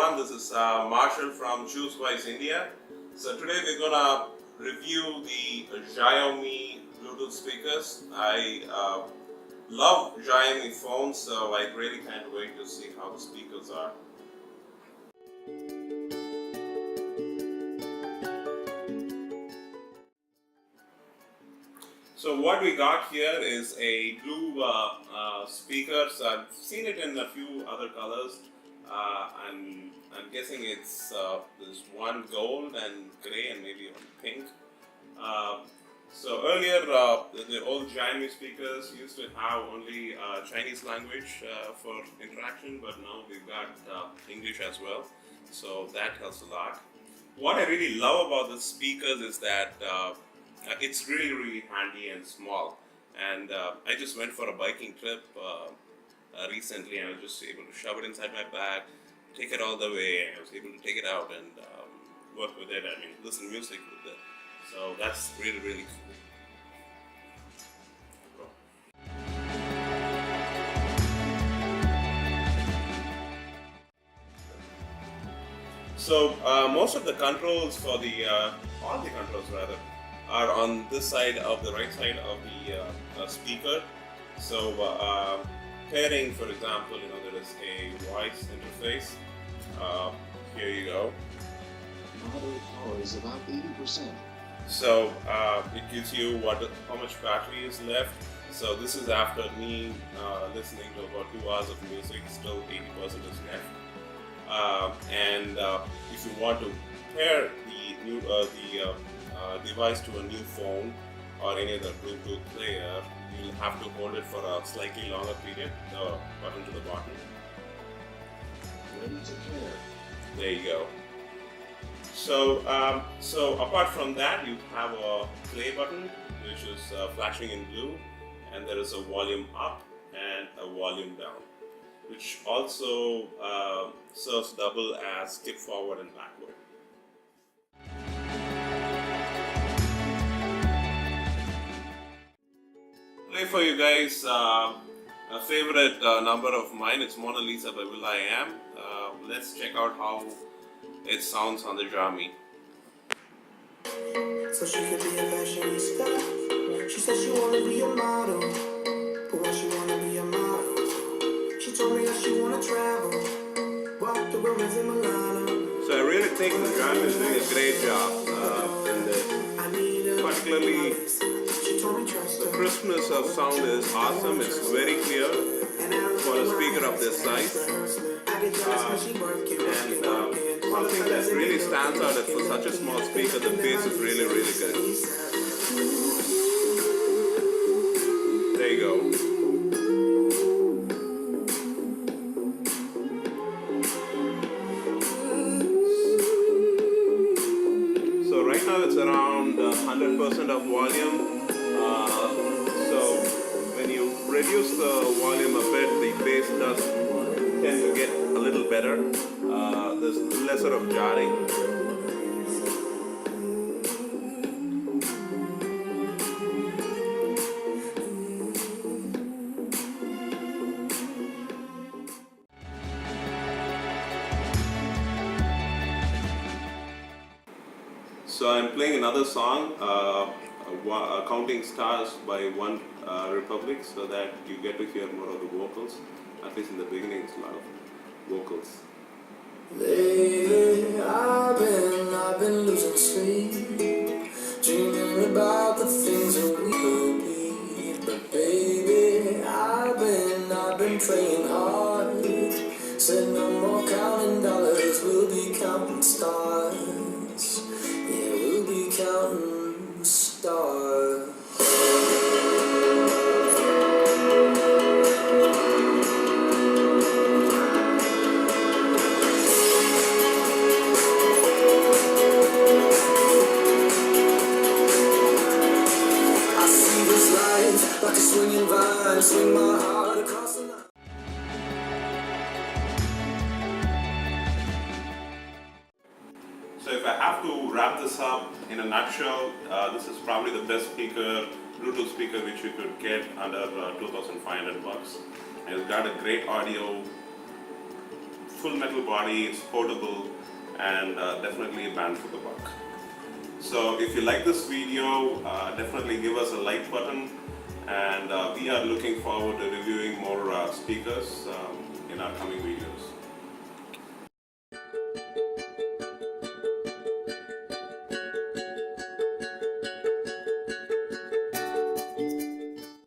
everyone, this is Marshall from ChooseWise India. So today we're gonna review the Xiaomi Bluetooth speakers. I love Xiaomi phones, so I really can't wait to see how the speakers are. So what we got here is a blue speaker. So I've seen it in a few other colors. I'm guessing it's there's one gold and gray and maybe one pink. So earlier, the old Xiaomi speakers used to have only Chinese language for interaction, but now we've got English as well. So that helps a lot. What I really love about the speakers is that it's really handy and small. And I just went for a biking trip recently, and I was just able to shove it inside my bag, take it all the way, and I was able to take it out and work with it. I mean, listen to music with it. So that's really cool. So most of the controls for the all the controls rather are on this side of the right side of the speaker. So pairing, for example, there is a voice interface. Here you go. Moderate power is about 80%. So it gives you how much battery is left. So this is after me listening to about 2 hours of music, still 80% is left. And if you want to pair the device to a new phone or any other Bluetooth player, you'll have to hold it for a slightly longer period, the button to the bottom. Ready to pair. There you go. So, so apart from that, you have a play button, which is flashing in blue, and there is a volume up and a volume down, which also serves double as skip forward and backward. Play for you guys a favorite number of mine. It's Mona Lisa by will.i.am. Let's check out how it sounds on the Xiaomi. So she could be a fashionista. She said she wanna be a model, but why she wanna be a model? She told me that she wanna travel, walk the roads in Milano. So I really think the Xiaomi is doing a great job in this. Particularly, the crispness of sound is awesome. It's very clear for a speaker of this size. And something that really stands out is for such a small speaker, the bass is really good. There you go. So right now it's around 100% of volume. So when you reduce the volume a bit, the bass does tend to get a little better. There's lesser of jarring. So I'm playing another song, Counting Stars by One Republic, so that you get to hear more of the vocals. At least in the beginning, it's a lot of vocals. Lately, I've been losing sleep, dreaming about the things that we could be. But baby, I've been praying hard. Said no more counting dollars, we'll be counting stars. Yeah, we'll be counting stars. Like a swinging vine, swing my heart across the line. So if I have to wrap this up in a nutshell, this is probably the best Bluetooth speaker which you could get under $2,500 bucks. And it's got a great audio full metal body, it's portable, and definitely a bang for the buck. So if you like this video, definitely give us a like button, and we are looking forward to reviewing more speakers in our coming videos.